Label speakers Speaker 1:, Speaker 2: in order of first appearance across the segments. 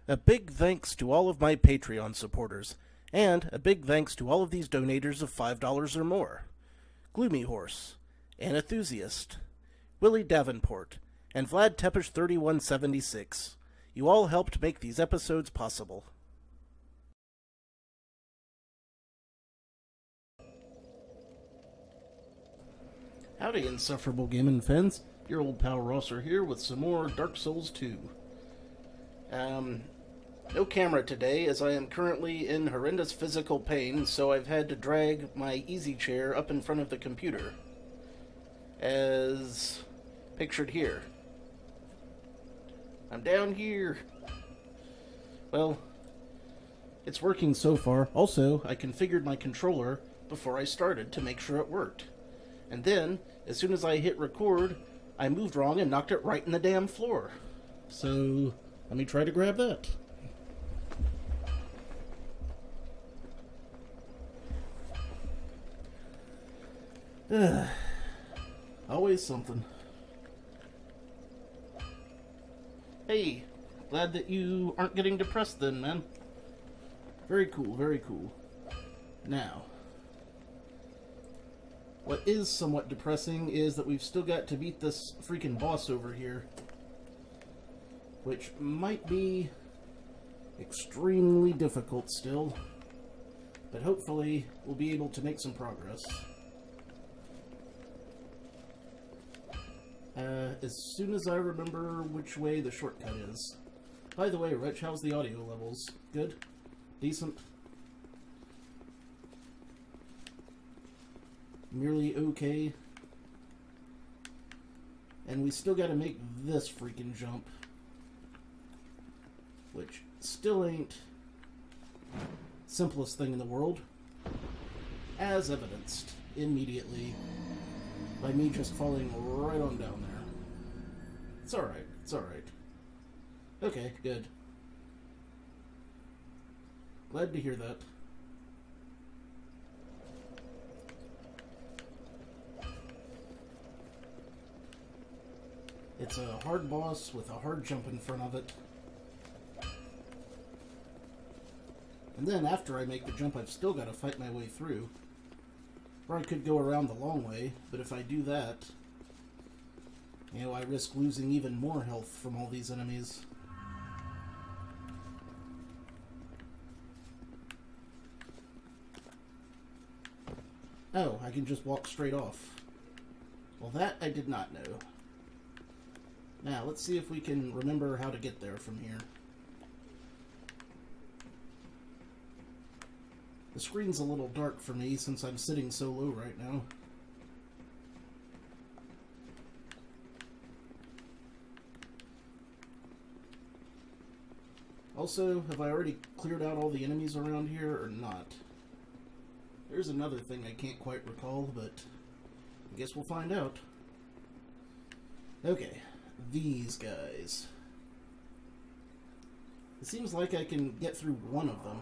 Speaker 1: A big thanks to all of my Patreon supporters, and a big thanks to all of these donators of $5 or more. Gloomy Horse, Anenthusiast, Willie Davenport, and Vlad Tepish 3176. You all helped make these episodes possible. Howdy, insufferable gaming fans. Your old pal Rosser here with some more Dark Souls 2. No camera today, as I am currently in horrendous physical pain, so I've had to drag my easy chair up in front of the computer, as pictured here. I'm down here. Well, it's working so far. Also, I configured my controller before I started to make sure it worked. And then, as soon as I hit record, I moved wrong and knocked it right in the damn floor. So, let me try to grab that. Always something. Hey, glad that you aren't getting depressed then, man. Very cool, very cool. Now, what is somewhat depressing is that we've still got to beat this freaking boss over here, which might be extremely difficult still, but hopefully we'll be able to make some progress. As soon as I remember which way the shortcut is. By the way, Rich, how's the audio levels? Good? Decent? Merely okay? And we still gotta make this freaking jump, which still ain't simplest thing in the world, as evidenced immediately by me just falling right on down there. It's alright, it's alright. Okay, good. Glad to hear that. It's a hard boss with a hard jump in front of it. And then after I make the jump, I've still got to fight my way through. Or I could go around the long way, but if I do that, you know, I risk losing even more health from all these enemies. Oh, I can just walk straight off. Well, that I did not know. Now, let's see if we can remember how to get there from here. The screen's a little dark for me since I'm sitting so low right now. Also, have I already cleared out all the enemies around here or not? There's another thing I can't quite recall, but I guess we'll find out. Okay, these guys. It seems like I can get through one of them,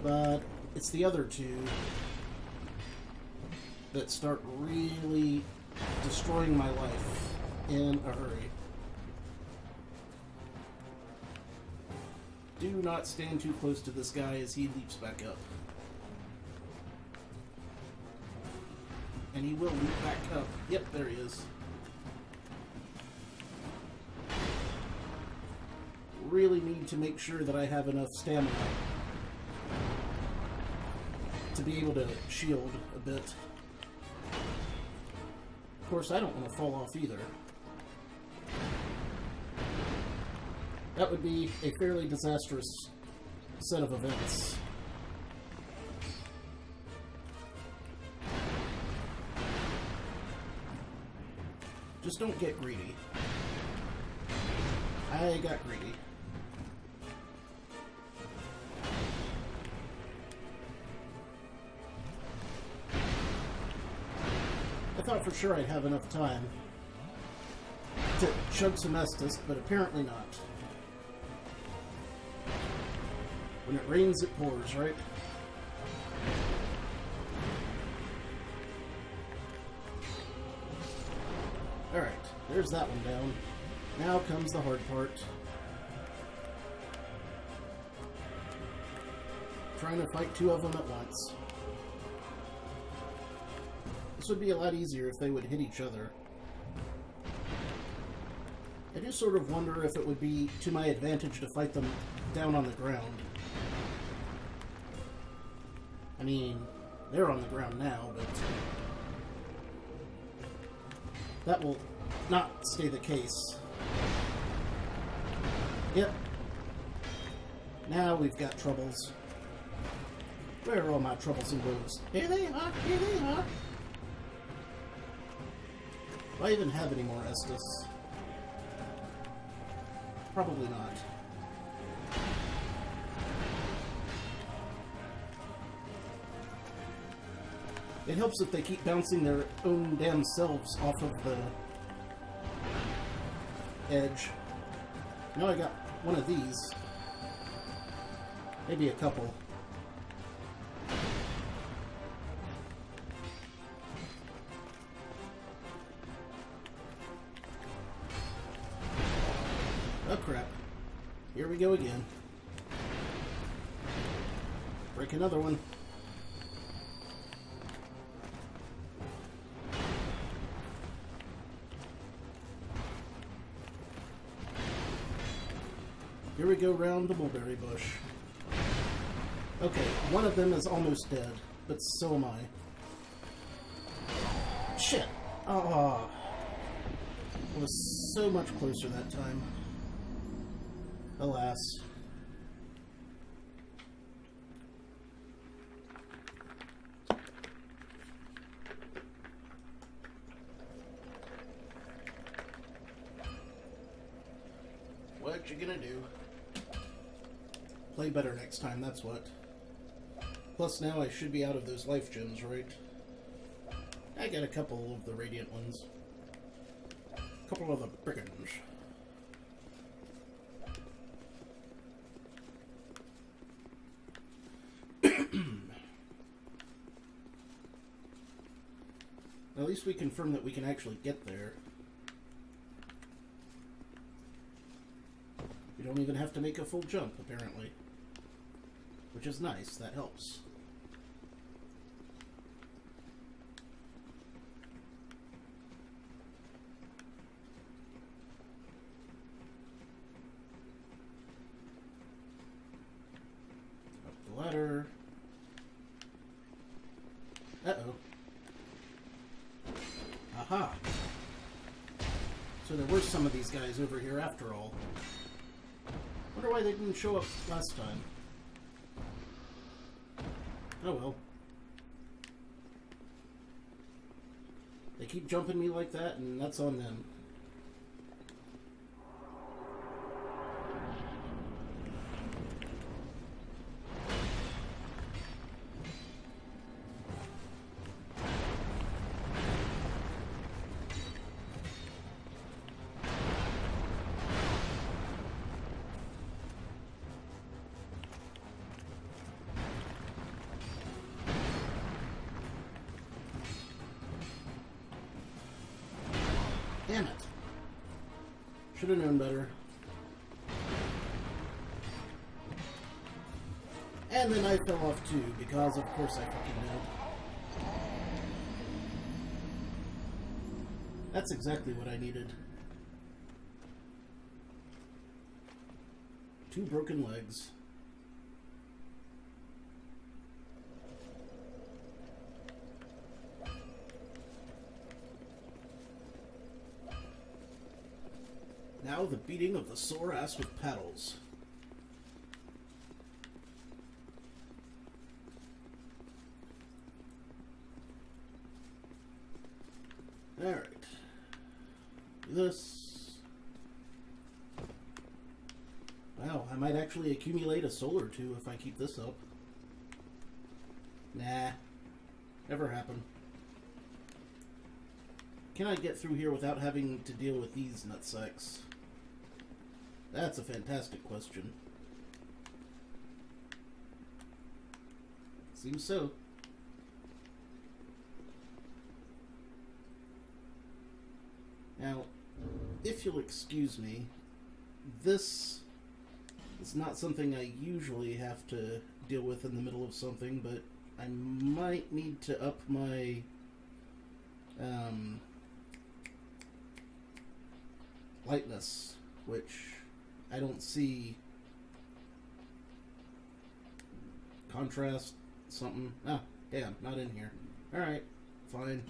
Speaker 1: but it's the other two that start really destroying my life in a hurry. Do not stand too close to this guy as he leaps back up. And he will leap back up. Yep, there he is. Really need to make sure that I have enough stamina to be able to shield a bit. Of course, I don't want to fall off either. That would be a fairly disastrous set of events. Just don't get greedy. I got greedy. I thought for sure I'd have enough time to chug some Estus, but apparently not. When it rains, it pours, right? Alright, there's that one down. Now comes the hard part. Trying to fight two of them at once. This would be a lot easier if they would hit each other. I do sort of wonder if it would be to my advantage to fight them down on the ground. I mean, they're on the ground now, but that will not stay the case. Yep. Now we've got troubles. Where are all my troubles and woes? Here they are! Here they are! Do I even have any more Estus? Probably not. It helps if they keep bouncing their own damn selves off of the edge. Now I got one of these. Maybe a couple. Oh crap. Here we go again. Break another one. Here we go round the mulberry bush. Okay, one of them is almost dead, but so am I. Shit! Ah, I was so much closer that time. Alas. What you gonna do? Play better next time, that's what. Plus now I should be out of those life gems, right? I got a couple of the radiant ones. A couple of the brigands. At least we confirm that we can actually get there. We don't even have to make a full jump, apparently. Which is nice, that helps. Up the ladder. Uh-oh. Aha! So there were some of these guys over here after all. Wonder why they didn't show up last time. Oh well. They keep jumping me like that, and that's on them. Damn it. Should have known better. And then I fell off too, because of course I fucking know. That's exactly what I needed. 2 broken legs. Now the beating of the sore ass with paddles. Alright. This. Wow, I might actually accumulate a soul or 2 if I keep this up. Nah. Never happen. Can I get through here without having to deal with these nutsacks? That's a fantastic question. Seems so. Now, if you'll excuse me, this is not something I usually have to deal with in the middle of something, but I might need to up my lightness, which I don't see. Contrast, something. Ah, damn, not in here. Alright, fine.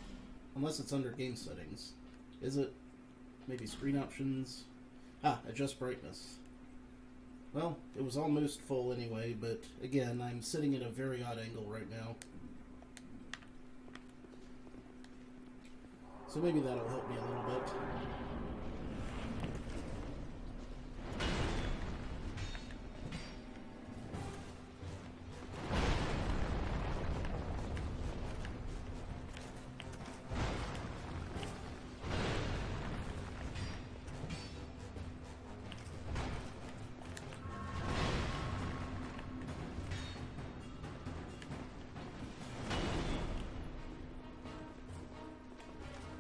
Speaker 1: Unless it's under game settings. Is it? Maybe screen options? Ah, adjust brightness. Well, it was almost full anyway, but again, I'm sitting at a very odd angle right now. So maybe that'll help me a little bit.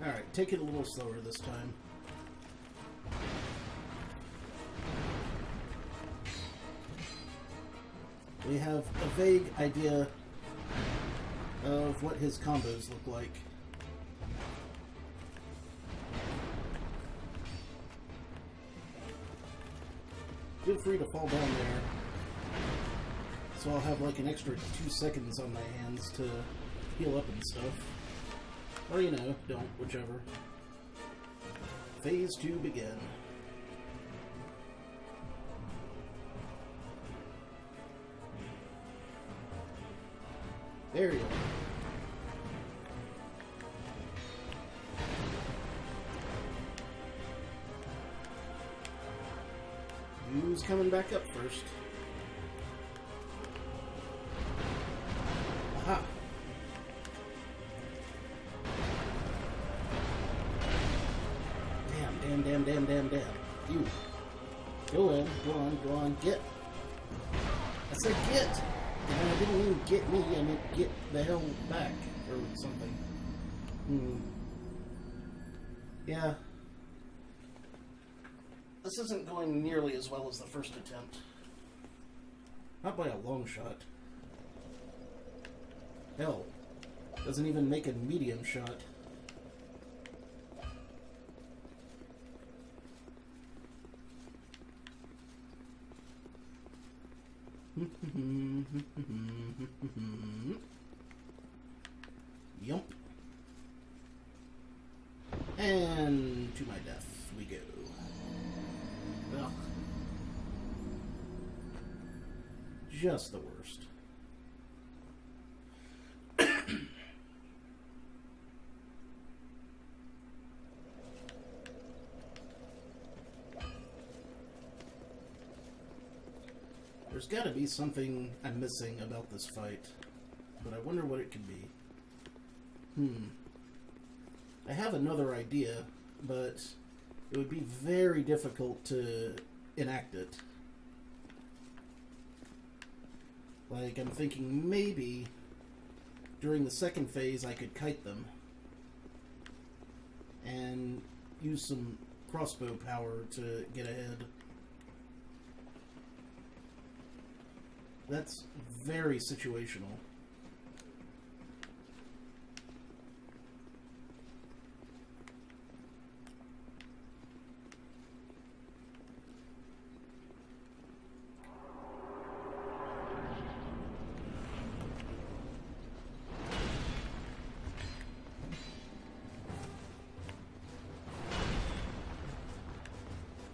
Speaker 1: Alright, take it a little slower this time. We have a vague idea of what his combos look like. Feel free to fall down there, so I'll have like an extra 2 seconds on my hands to heal up and stuff. Or, you know, don't, whichever. Phase 2 begin. There you are. Who's coming back up first? Aha! Damn. You. Go in. Go on. Get. I said get! And I didn't mean get me, I meant get the hell back. Or something. Yeah. This isn't going nearly as well as the first attempt. Not by a long shot. Hell. Doesn't even make a medium shot. Yump. And to my death we go. Ugh. Just the worst. There's gotta be something I'm missing about this fight, but I wonder what it could be. I have another idea, but it would be very difficult to enact it. Like, I'm thinking maybe during the second phase I could kite them and use some crossbow power to get ahead. That's very situational.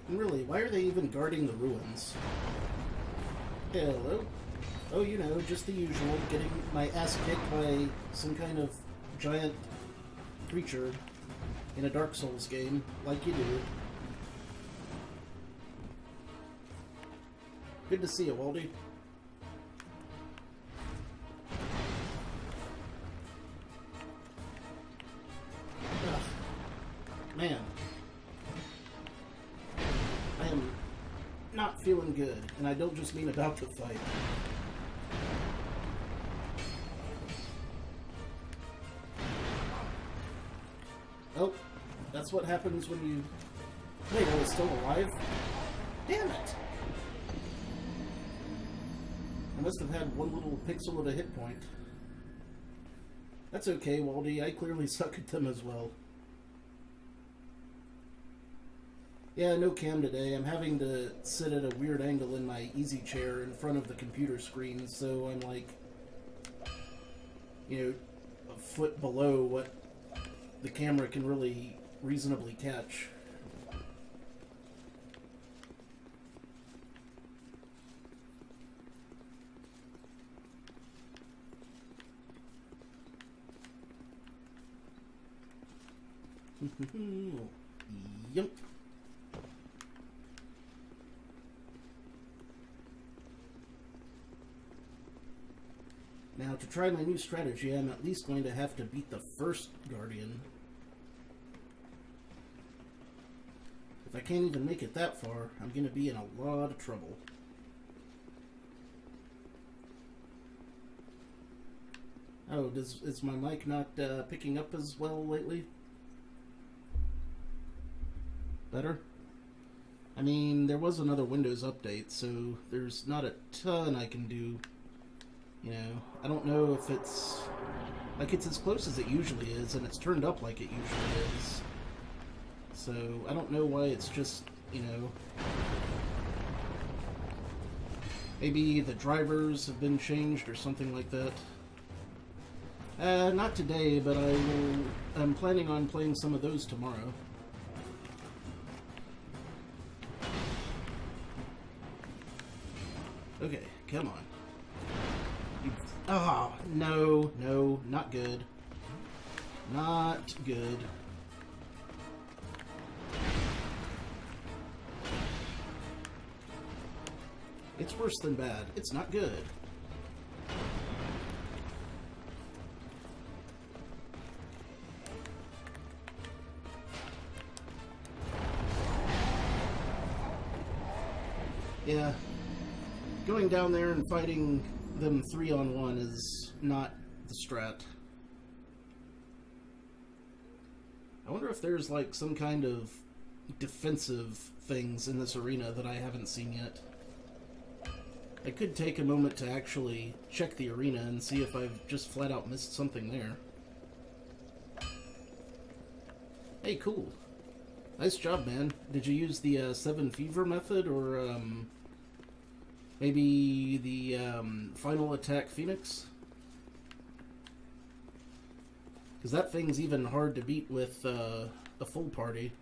Speaker 1: And really, why are they even guarding the ruins? Hello? Oh, you know, just the usual, getting my ass kicked by some kind of giant creature in a Dark Souls game, like you do. Good to see you, Waldy. Ugh. Man. I am not feeling good, and I don't just mean about the fight. Oh, that's what happens when you Wait, I was still alive? Damn it! I must have had one little pixel of a hit point. That's okay, Waldy. I clearly suck at them as well. Yeah, no cam today. I'm having to sit at a weird angle in my easy chair in front of the computer screen, so I'm like, you know, a foot below what the camera can really reasonably catch. Yep. Now, to try my new strategy, I'm at least going to have to beat the first Guardian. If I can't even make it that far, I'm going to be in a lot of trouble. Oh, is my mic not picking up as well lately? Better? I mean, there was another Windows update, so there's not a ton I can do. You know, I don't know if it's... like, it's as close as it usually is, and it's turned up like it usually is. So, I don't know why it's just, you know... maybe the drivers have been changed or something like that. Not today, but I'm planning on playing some of those tomorrow. Okay, come on. Oh, no, no, not good. Not good. It's worse than bad. It's not good. Yeah. Going down there and fighting them 3-on-1 is not the strat. I wonder if there's like some kind of defensive things in this arena that I haven't seen yet. I could take a moment to actually check the arena and see if I've just flat out missed something there. Hey, cool. Nice job, man. Did you use the 7 Fever method, or maybe the Final Attack Phoenix? Because that thing's even hard to beat with a full party.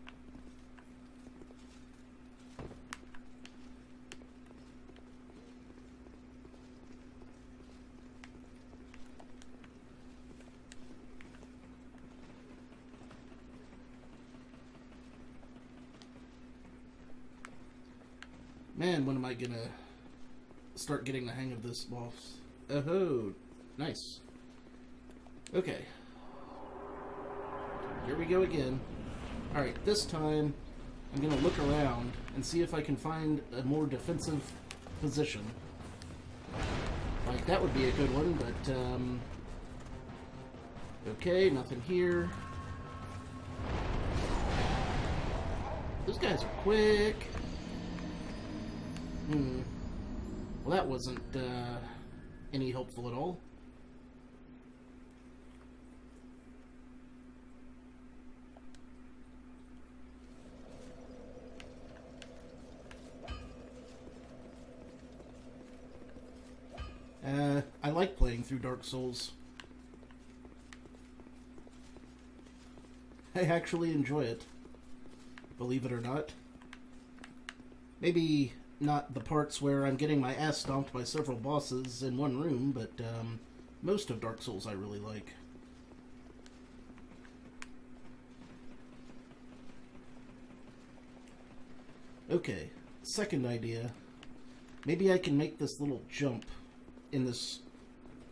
Speaker 1: Man, when am I gonna start getting the hang of this boss? Oh, nice. Okay. Here we go again. Alright, this time I'm gonna look around and see if I can find a more defensive position. Like, that would be a good one, but, okay, nothing here. Those guys are quick. Well, that wasn't any helpful at all. I like playing through Dark Souls. I actually enjoy it, believe it or not. Maybe not the parts where I'm getting my ass stomped by several bosses in one room, but most of Dark Souls I really like. Okay, second idea. Maybe I can make this little jump in this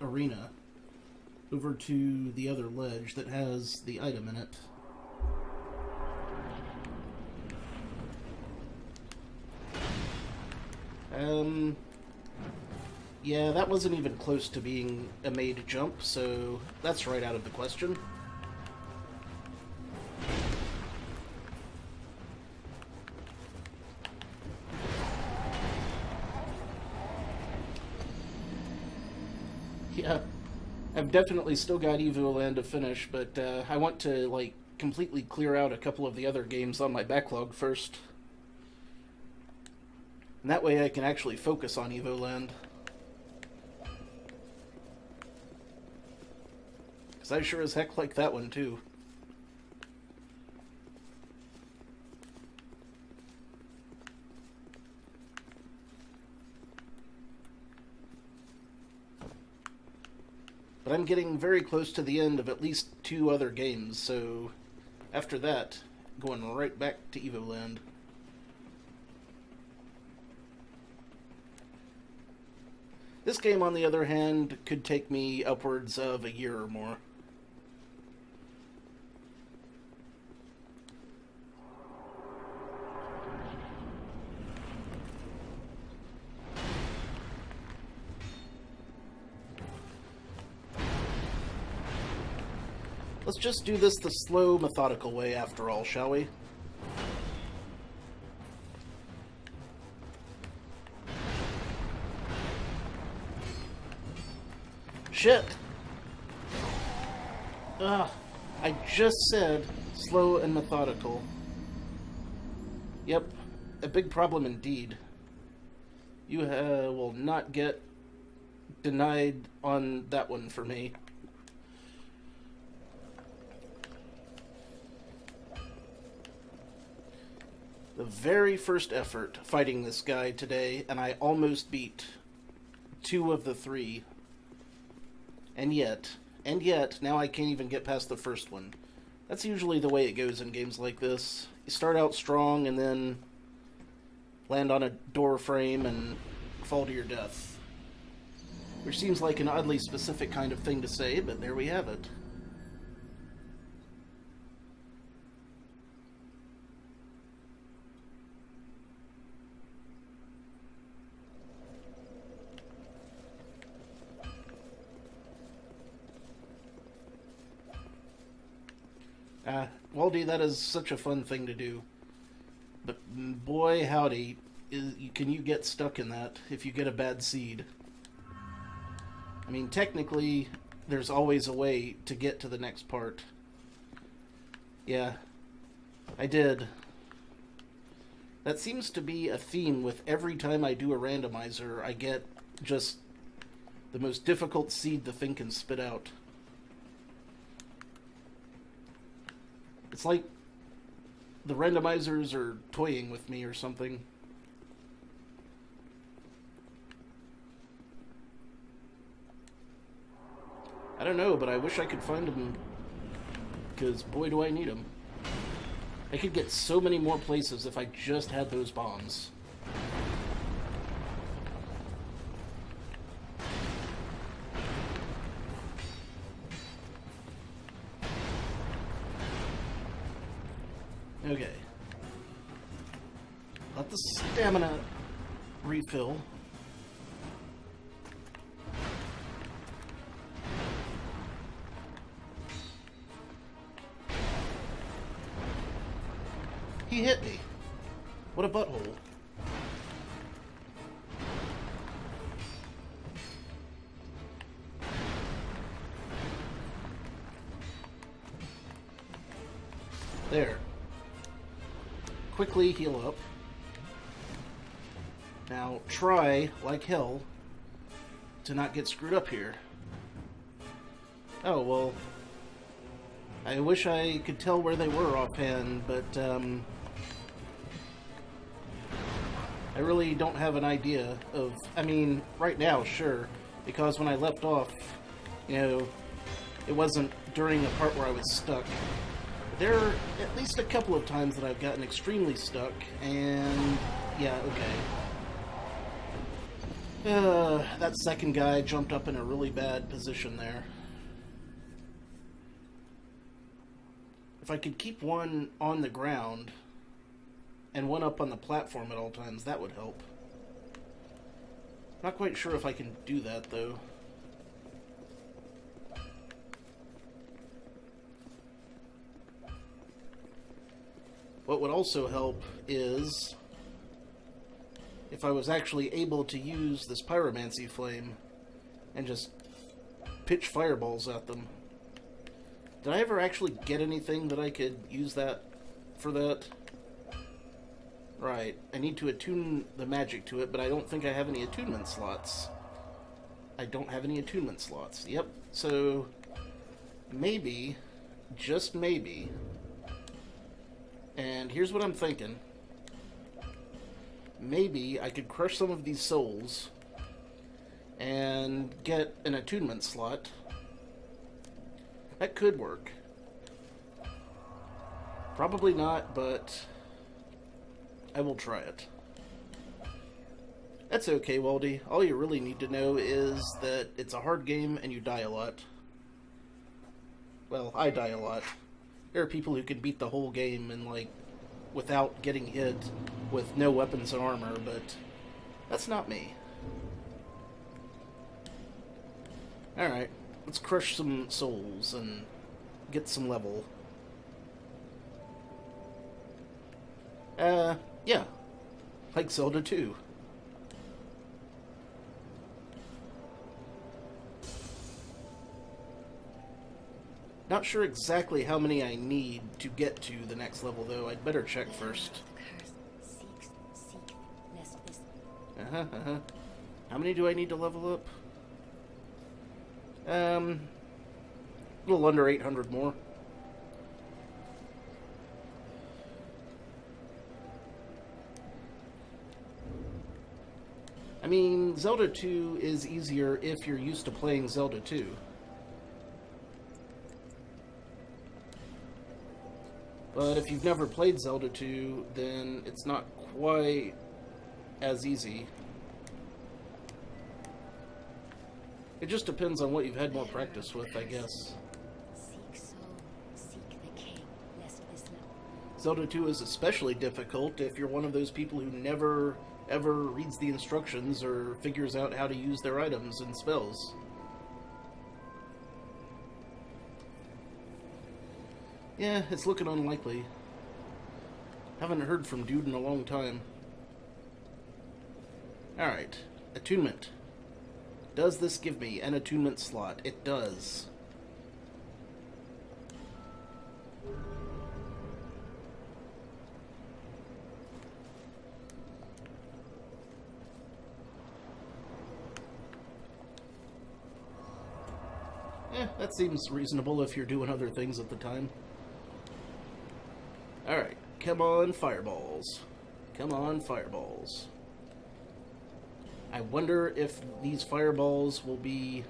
Speaker 1: arena over to the other ledge that has the item in it. Yeah, that wasn't even close to being a made jump, so that's right out of the question. Yeah, I've definitely still got Evoland to finish, but I want to, like, completely clear out a couple of the other games on my backlog first. And that way I can actually focus on Evoland. Because I sure as heck like that one, too. But I'm getting very close to the end of at least 2 other games, so after that, going right back to Evoland. This game, on the other hand, could take me upwards of a year or more. Let's just do this the slow, methodical way after all, shall we? Shit! Ugh, I just said slow and methodical. Yep, a big problem indeed. You will not get denied on that one for me. The very first effort fighting this guy today, and I almost beat 2 of the 3. And yet, now I can't even get past the first one. That's usually the way it goes in games like this. You start out strong and then land on a door frame and fall to your death. Which seems like an oddly specific kind of thing to say, but there we have it. Waldy, that is such a fun thing to do. But boy howdy, can you get stuck in that if you get a bad seed. I mean, technically, there's always a way to get to the next part. Yeah, I did. That seems to be a theme with every time I do a randomizer, I get just the most difficult seed the thing can spit out. It's like the randomizers are toying with me or something. I don't know, but I wish I could find them, because boy do I need them. I could get so many more places if I just had those bombs. Okay. Let the stamina refill. He hit me. What a butthole. There. Quickly heal up. Now try, like hell, to not get screwed up here. Oh, well, I wish I could tell where they were offhand, but I really don't have an idea of, I mean, right now, sure, because when I left off, you know, it wasn't during the part where I was stuck. There are at least a couple of times that I've gotten extremely stuck, and yeah, okay. That second guy jumped up in a really bad position there. If I could keep one on the ground and one up on the platform at all times, that would help. Not quite sure if I can do that, though. What would also help is if I was actually able to use this pyromancy flame and just pitch fireballs at them. Did I ever actually get anything that I could use that for that? Right. I need to attune the magic to it, but I don't think I have any attunement slots. I don't have any attunement slots. Yep. So, maybe, just maybe, and here's what I'm thinking. Maybe I could crush some of these souls and get an attunement slot. That could work. Probably not, but I will try it. That's okay, Waldy. All you really need to know is that it's a hard game and you die a lot. Well, I die a lot. There are people who can beat the whole game and, like, without getting hit with no weapons and armor, but that's not me. Alright, let's crush some souls and get some level. Yeah. Like Zelda 2. Not sure exactly how many I need to get to the next level, though. I'd better check first. How many do I need to level up? A little under 800 more. I mean, Zelda 2 is easier if you're used to playing Zelda 2. But if you've never played Zelda 2, then it's not quite as easy. It just depends on what you've had more practice with, I guess. Zelda 2 is especially difficult if you're one of those people who never ever reads the instructions or figures out how to use their items and spells. Yeah, it's looking unlikely. Haven't heard from Dude in a long time. Alright, attunement. Does this give me an attunement slot? It does. That seems reasonable if you're doing other things at the time. Alright, come on, fireballs. Come on, fireballs. I wonder if these fireballs will be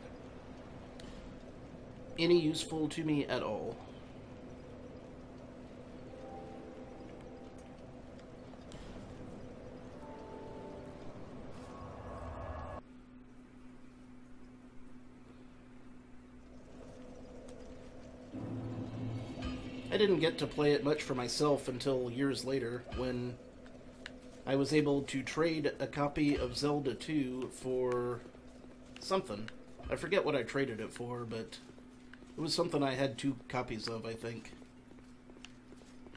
Speaker 1: any useful to me at all. I didn't get to play it much for myself until years later, when I was able to trade a copy of Zelda 2 for something. I forget what I traded it for, but it was something I had 2 copies of, I think.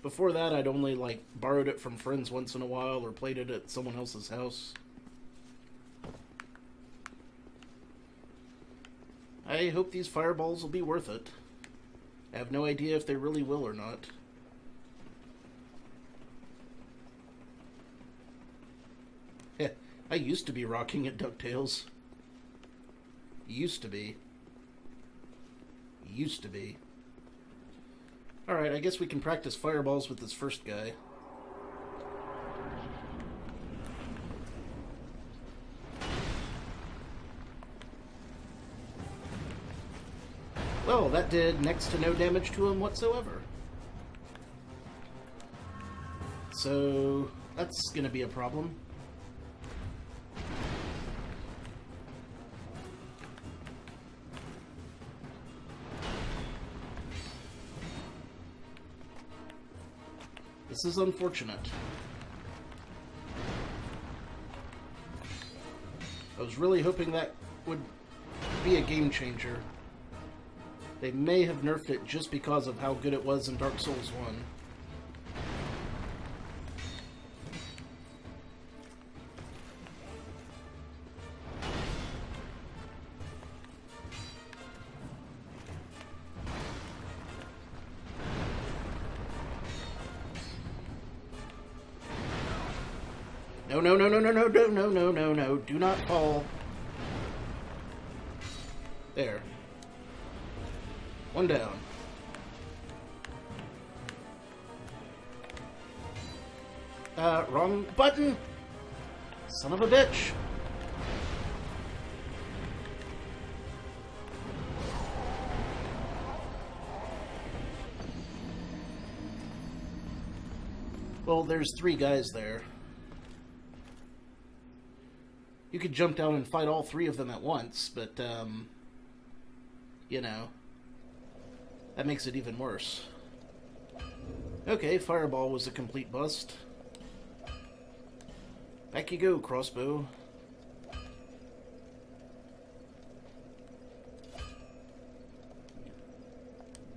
Speaker 1: Before that, I'd only, like, borrowed it from friends once in a while, or played it at someone else's house. I hope these fireballs will be worth it. I have no idea if they really will or not. Heh, I used to be rocking at DuckTales. Used to be. Used to be. Alright, I guess we can practice fireballs with this first guy. Well, that did next to no damage to him whatsoever. So, that's gonna be a problem. This is unfortunate. I was really hoping that would be a game changer. They may have nerfed it just because of how good it was in Dark Souls 1. No, no, no, no, no, no, no, no, no, no, no. Do not fall. There. One down. Wrong button! Son of a bitch! Well, there's 3 guys there. You could jump down and fight all 3 of them at once, but, you know, that makes it even worse. Okay, Fireball was a complete bust. Back you go, crossbow.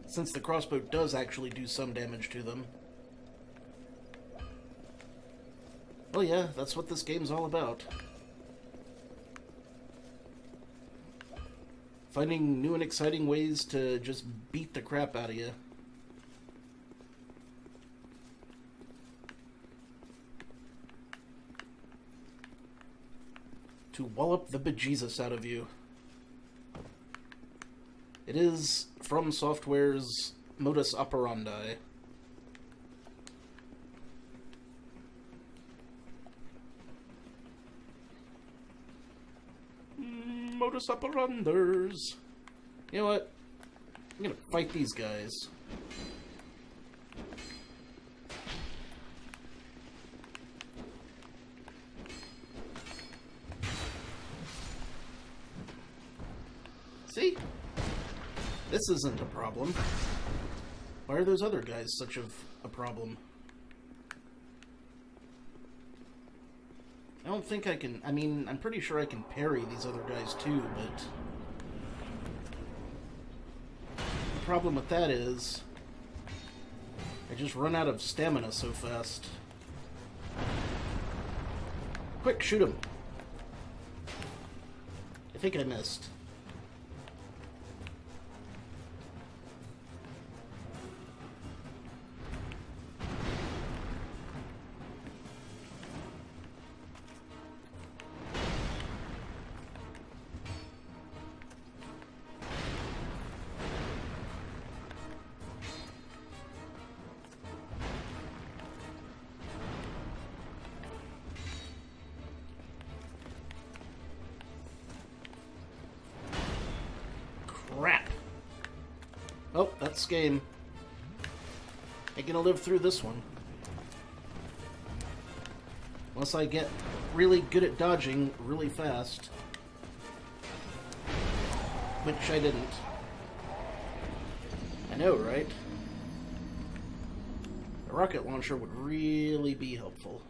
Speaker 1: Since the crossbow does actually do some damage to them. Well, yeah, that's what this game's all about. Finding new and exciting ways to just beat the crap out of you. To wallop the bejesus out of you. It is From Software's modus operandi. Modus operanders. You know what? I'm gonna fight these guys. See? This isn't a problem. Why are those other guys such a problem? I don't think I can... I mean, I'm pretty sure I can parry these other guys too, but... the problem with that is... I just run out of stamina so fast. Quick, shoot him! I think I missed. Crap. Oh, that's game. Ain't gonna live through this one. Unless I get really good at dodging really fast. Which I didn't. I know, right? A rocket launcher would really be helpful.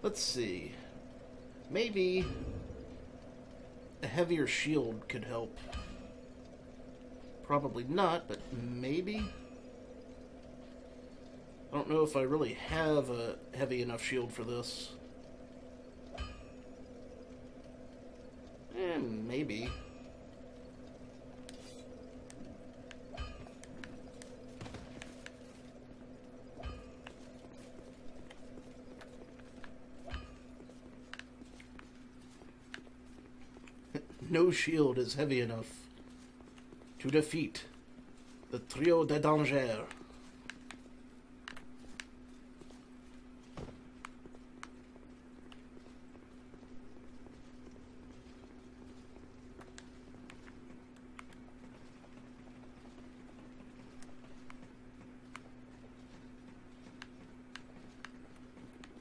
Speaker 1: Let's see. Maybe a heavier shield could help. Probably not, but maybe? I don't know if I really have a heavy enough shield for this. Maybe. No shield is heavy enough to defeat the trio de danger.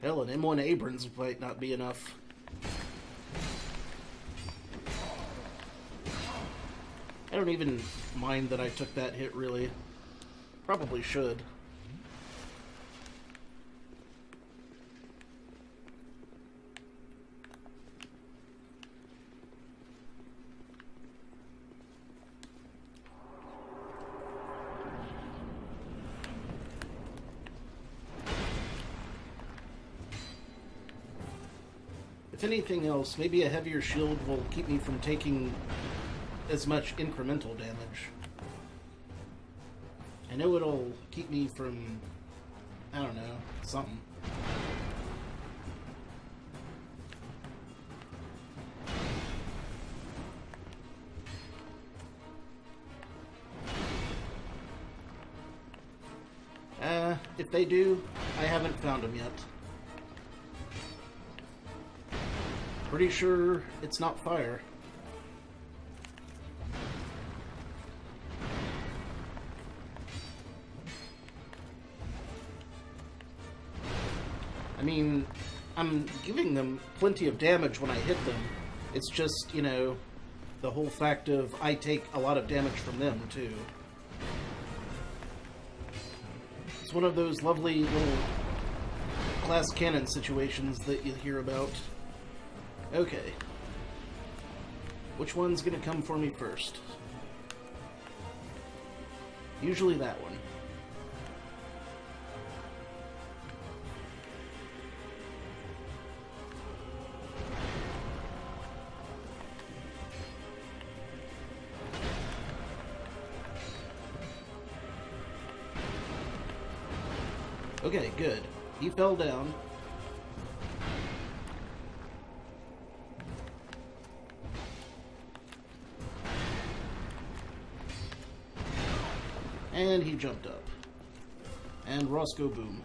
Speaker 1: Hell, an M1 Abrams might not be enough. I don't even mind that I took that hit, really. Probably should. If anything else, maybe a heavier shield will keep me from taking as much incremental damage. I know it'll keep me from, I don't know, something. If they do, I haven't found them yet. Pretty sure it's not fire. I mean, I'm giving them plenty of damage when I hit them. It's just, you know, the whole fact of I take a lot of damage from them, too. It's one of those lovely little glass cannon situations that you hear about. Okay. Which one's gonna come for me first? Usually that one. Okay, good. He fell down. And he jumped up. And Roscoe boom.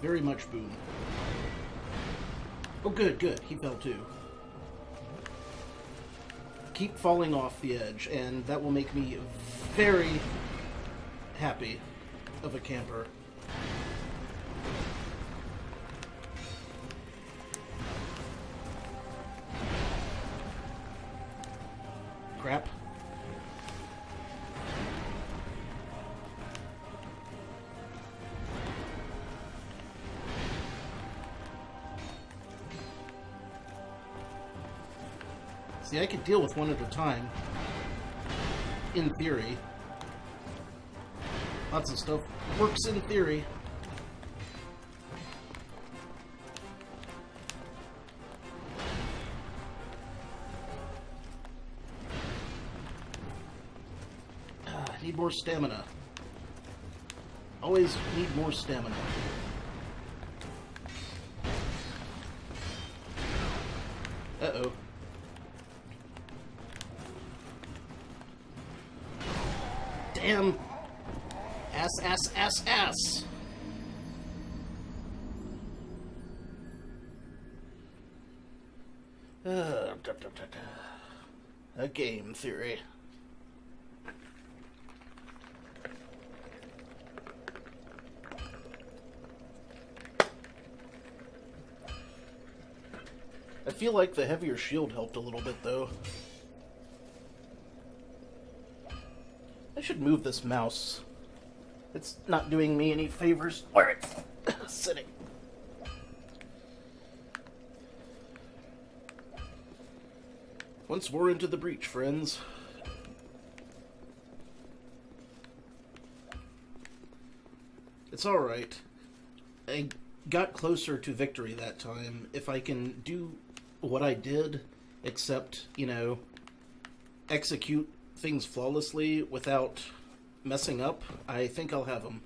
Speaker 1: Very much boom. Oh, good, good. He fell too. Keep falling off the edge, and that will make me very happy of a camper. Crap. See, I could deal with one at a time. In theory. Lots of stuff works in theory. Need more stamina. Always need more stamina. Uh-oh. Damn! Ass. A game theory. I feel like the heavier shield helped a little bit, though. I should move this mouse. It's not doing me any favors where it's sitting. Once more into the breach, friends. It's alright. I got closer to victory that time. If I can do what I did, except, you know, execute things flawlessly without messing up, I think I'll have them.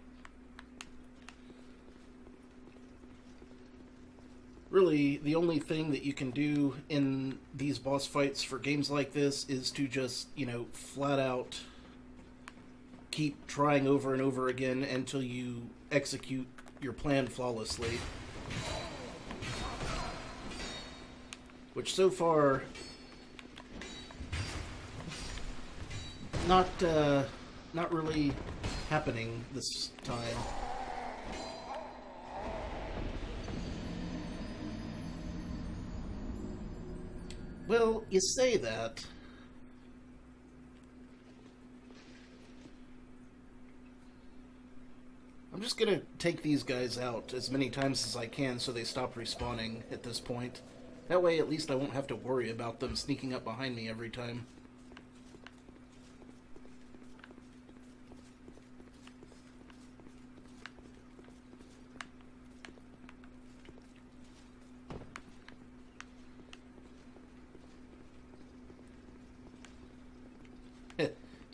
Speaker 1: Really, the only thing that you can do in these boss fights for games like this is to just, you know, flat out keep trying over and over again until you execute your plan flawlessly. Which so far, not really happening this time. Well, you say that. I'm just gonna take these guys out as many times as I can so they stop respawning at this point. That way, at least I won't have to worry about them sneaking up behind me every time.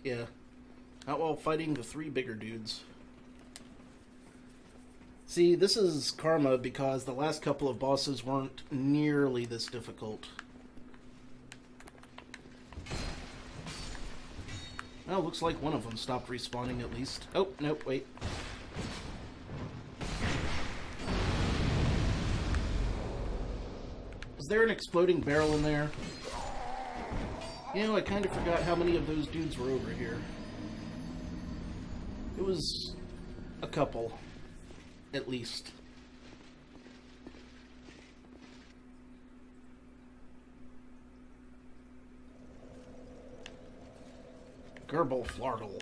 Speaker 1: Yeah, Not while fighting the 3 bigger dudes. See, this is karma because the last couple of bosses weren't nearly this difficult. Well, looks like one of them stopped respawning at least. Oh, nope, wait. Was there an exploding barrel in there? You know, I kind of forgot how many of those dudes were over here. It was a couple, at least. Gerbil Flardle.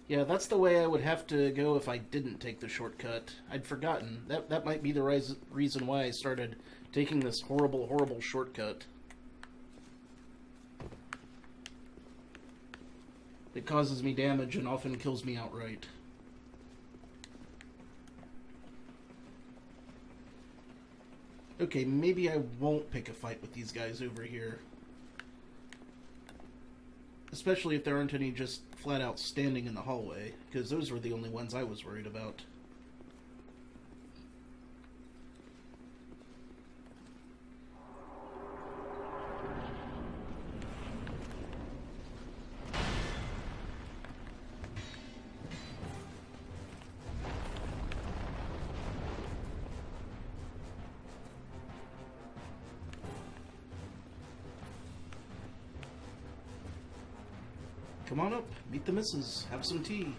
Speaker 1: Yeah, that's the way I would have to go if I didn't take the shortcut. I'd forgotten. That might be the reason why I started taking this horrible, horrible shortcut. It causes me damage and often kills me outright. Okay, maybe I won't pick a fight with these guys over here. Especially if there aren't any just flat out standing in the hallway, because those were the only ones I was worried about. Come on up, meet the missus, have some tea.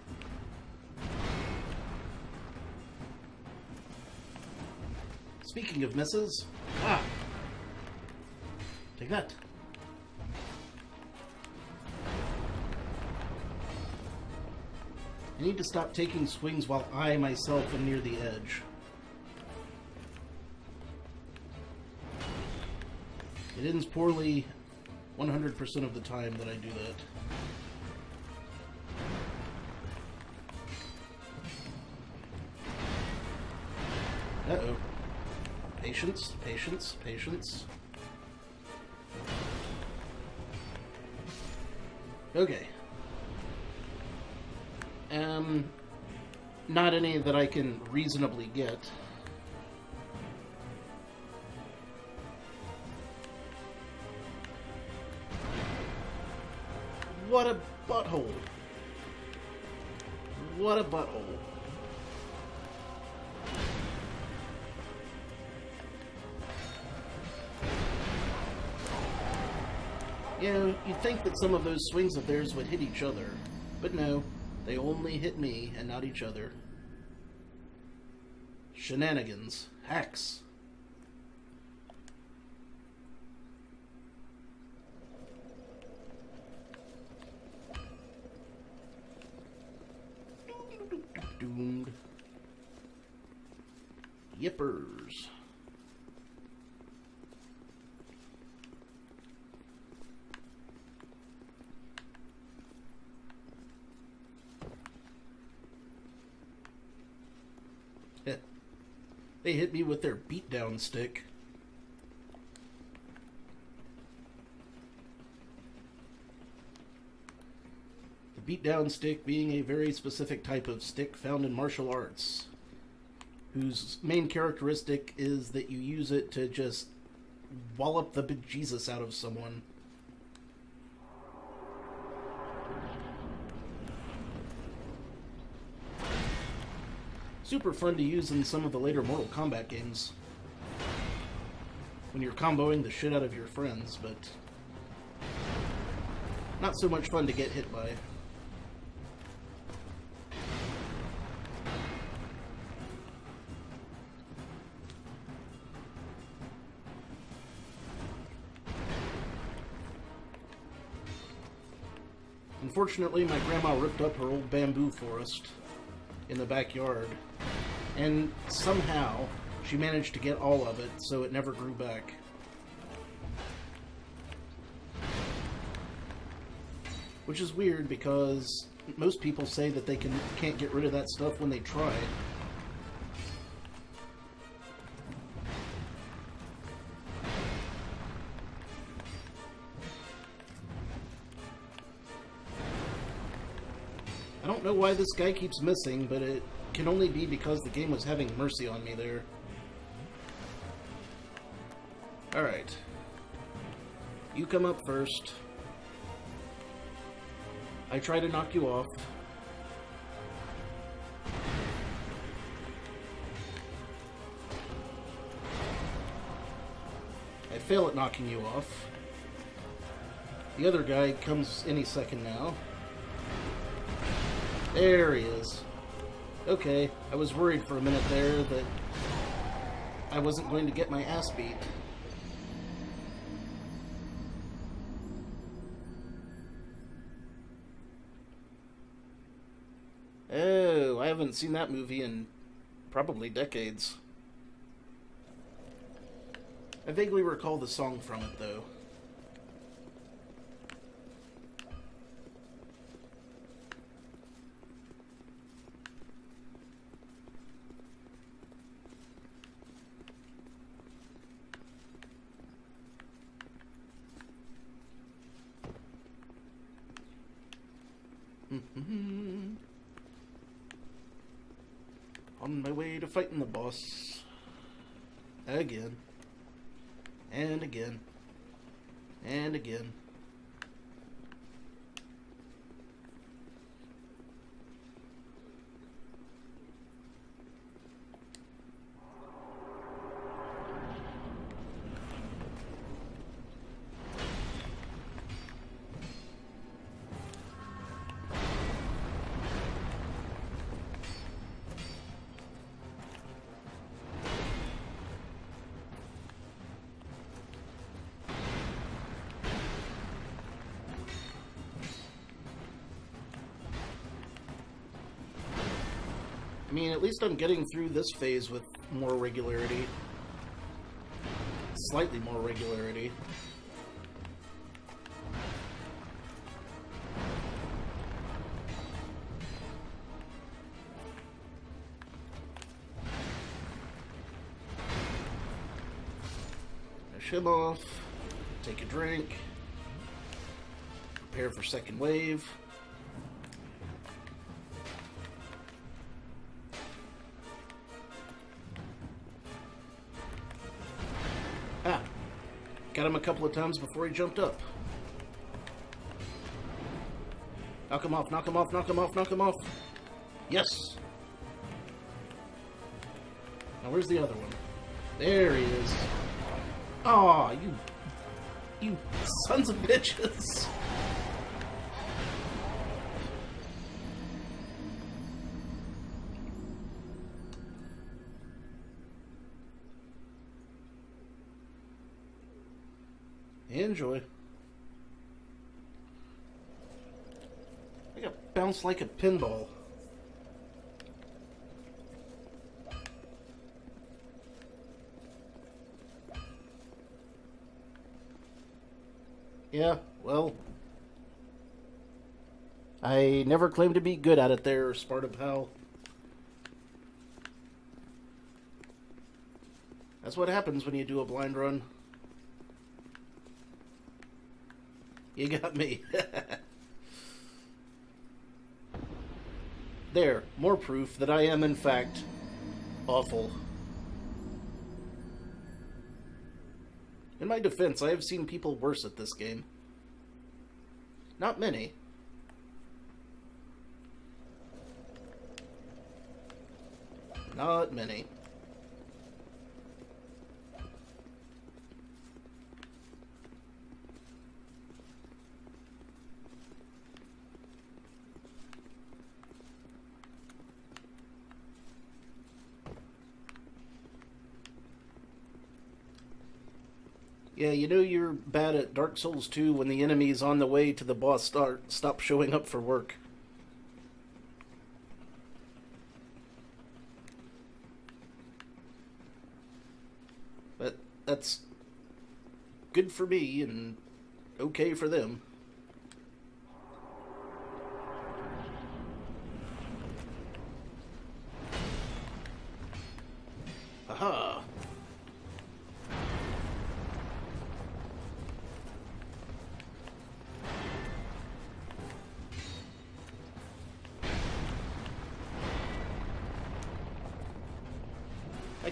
Speaker 1: Speaking of misses, take that. I need to stop taking swings while I myself am near the edge. It ends poorly 100% of the time that I do that. Uh-oh. Patience, patience, patience. Okay. Not any that I can reasonably get. What a butthole. What a butthole. You know, you'd think that some of those swings of theirs would hit each other, but no, they only hit me and not each other. Shenanigans. Hacks. Doomed. Yippers. They hit me with their beatdown stick. The beatdown stick being a very specific type of stick found in martial arts, whose main characteristic is that you use it to just wallop the bejesus out of someone. Super fun to use in some of the later Mortal Kombat games, when you're comboing the shit out of your friends, but not so much fun to get hit by. Unfortunately, my grandma ripped up her old bamboo forest in the backyard, and somehow she managed to get all of it, so it never grew back. Which is weird, because most people say that they can't get rid of that stuff when they try. don't know why this guy keeps missing, but it can only be because the game was having mercy on me there. Alright. You come up first. I try to knock you off. I fail at knocking you off. The other guy comes any second now. There he is. Okay, I was worried for a minute there that I wasn't going to get my ass beat. Oh, I haven't seen that movie in probably decades. I vaguely recall the song from it, though. On my way to fighting the boss. Again. And again. And again. I mean, at least I'm getting through this phase with more regularity. Slightly more regularity. Shim off. Take a drink. Prepare for second wave. Got him a couple of times before he jumped up. Knock him off, knock him off, knock him off, knock him off. Yes! Now where's the other one? There he is. Aw, you sons of bitches. Enjoy. I got bounced like a pinball. Yeah, well, I never claimed to be good at it there, Sparta pal. That's what happens when you do a blind run. You got me. There, more proof that I am, in fact, awful. In my defense, I have seen people worse at this game. Not many. Not many. Yeah, you know you're bad at Dark Souls 2 when the enemies on the way to the boss stop showing up for work. But that's good for me and okay for them. Aha!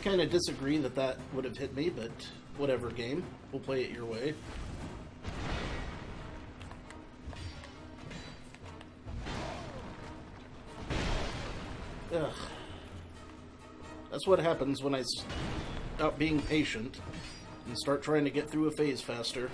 Speaker 1: kind of disagree that that would have hit me, but whatever, game. We'll play it your way. Ugh. That's what happens when I stop being patient and start trying to get through a phase faster.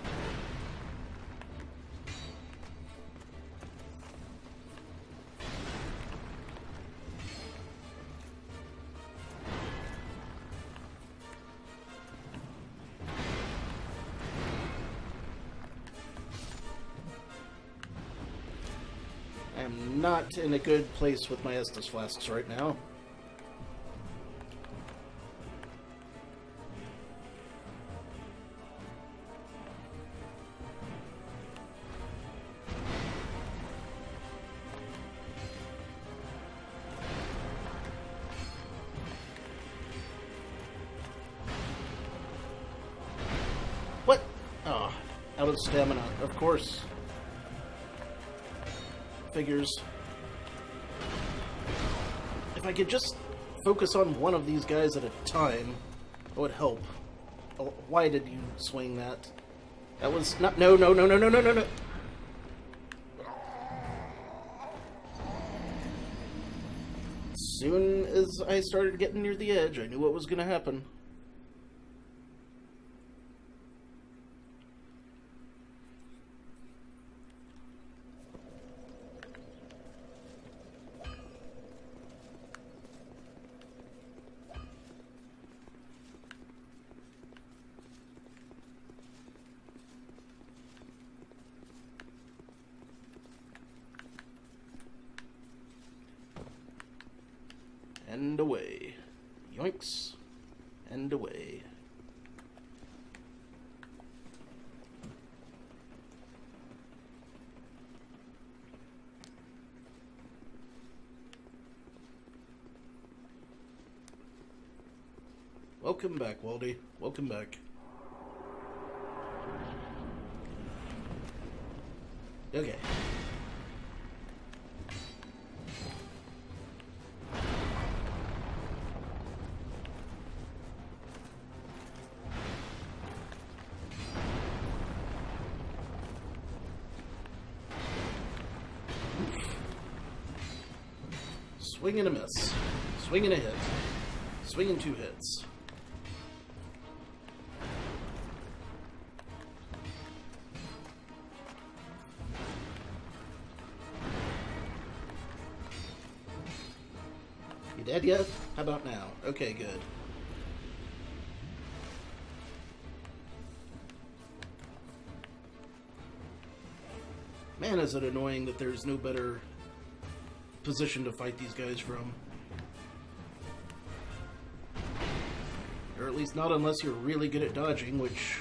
Speaker 1: I'm not in a good place with my Estus flasks right now. What? Oh, out of stamina, of course. Figures. If I could just focus on one of these guys at a time, it would help. Oh, why did you swing that? That was not. No, no, no, no, no, no, no, no. As soon as I started getting near the edge, I knew what was going to happen. And away. Yoinks. And away. Welcome back, Waldy. Welcome back. Okay. Swing and a miss. Swing and a hit. Swing and 2 hits. You dead yet? How about now? Okay, good. Man, is it annoying that there's no better position to fight these guys from. Or at least not unless you're really good at dodging, which,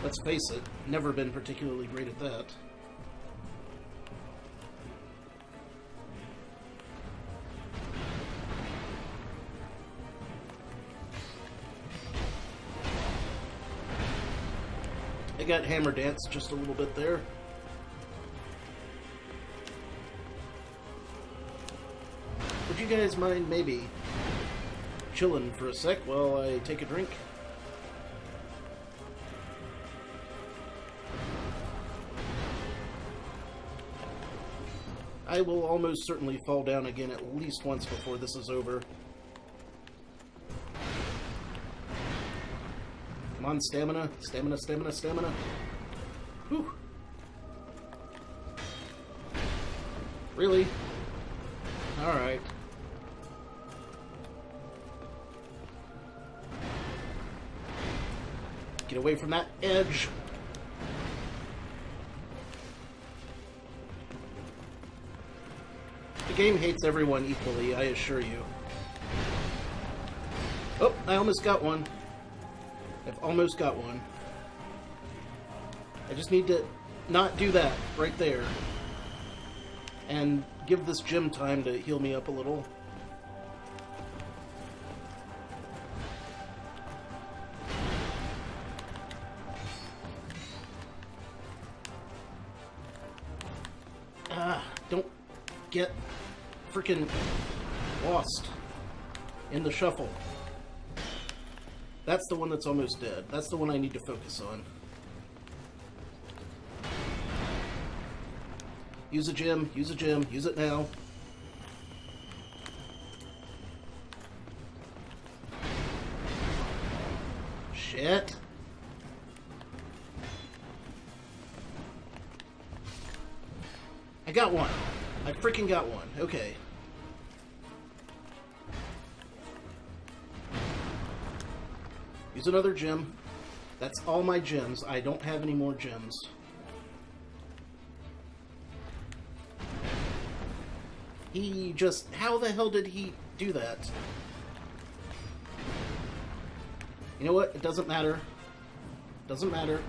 Speaker 1: let's face it, never been particularly great at that. I got hammer dance just a little bit there. Would you guys mind maybe chilling for a sec while I take a drink? I will almost certainly fall down again at least once before this is over. Come on, stamina. Stamina, stamina, stamina. Whew. Really? Alright. Get away from that edge. The game hates everyone equally, I assure you. Oh, I almost got one. I've almost got one. I just need to not do that right there. And give this gym time to heal me up a little. Don't get freaking lost. In the shuffle. That's the one that's almost dead. That's the one I need to focus on. Use a gem, use a gem, use it now. Shit. I got one. I freaking got one. Okay. Use another gem. That's all my gems. I don't have any more gems. He just... How the hell did he do that? You know what? It doesn't matter. Doesn't matter.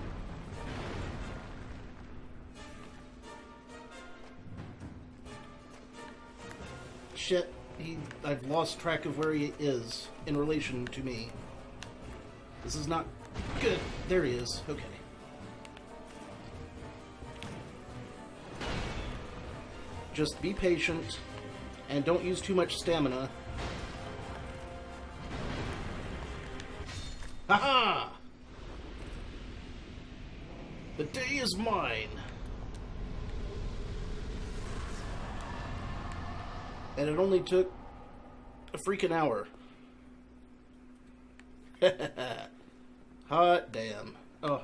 Speaker 1: Shit. I've lost track of where he is in relation to me. This is not good. There he is. Okay. Just be patient and don't use too much stamina. Haha! The day is mine. And it only took a freaking hour. Hot damn. Oh.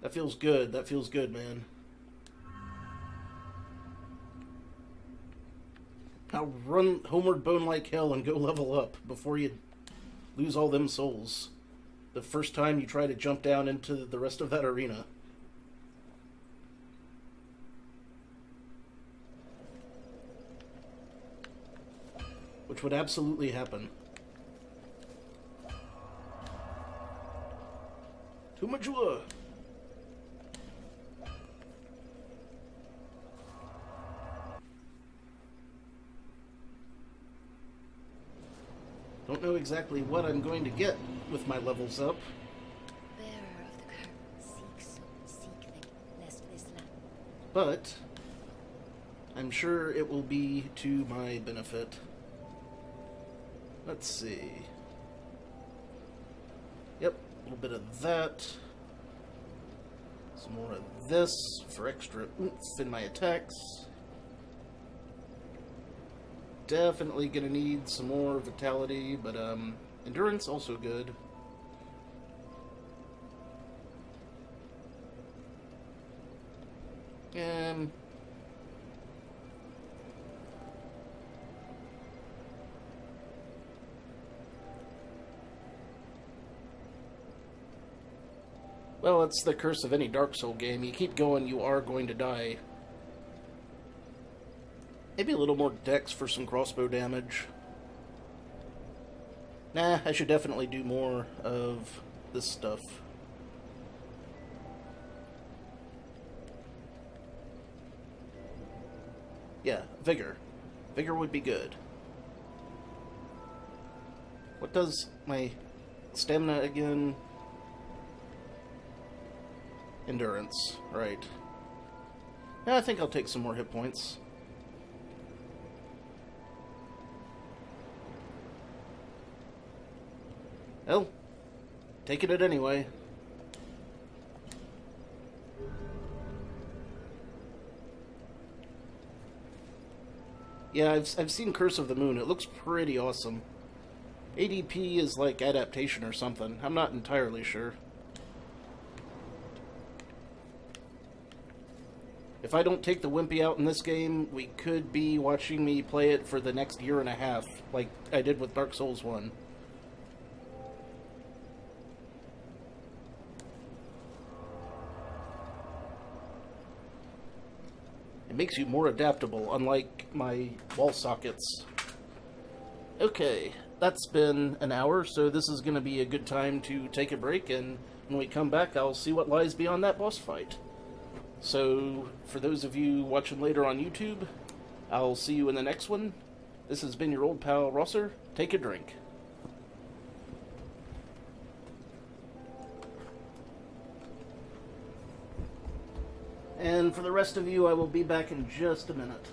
Speaker 1: That feels good. That feels good, man. Now run homeward bone like hell and go level up before you lose all them souls. The first time you try to jump down into the rest of that arena. Which would absolutely happen. Tumajua! Don't know exactly what I'm going to get with my levels up. But I'm sure it will be to my benefit. Let's see. Yep, a little bit of that. Some more of this for extra oomph in my attacks. Definitely gonna need some more vitality, but endurance also good. Well, it's the curse of any Dark Soul game. You keep going, you are going to die. Maybe a little more dex for some crossbow damage. Nah, I should definitely do more of this stuff. Yeah, vigor. Vigor would be good. What does my stamina again? Endurance, right. Yeah, I think I'll take some more hit points. Well, taking it anyway. Yeah, I've seen Curse of the Moon. It looks pretty awesome. ADP is like adaptation or something. I'm not entirely sure. If I don't take the Wimpy out in this game, we could be watching me play it for the next year and a half, like I did with Dark Souls 1. It makes you more adaptable, unlike my wall sockets. Okay, that's been an hour, so this is going to be a good time to take a break, and when we come back, I'll see what lies beyond that boss fight. So, for those of you watching later on YouTube, I'll see you in the next one. This has been your old pal, Rosser. Take a drink. And for the rest of you, I will be back in just a minute.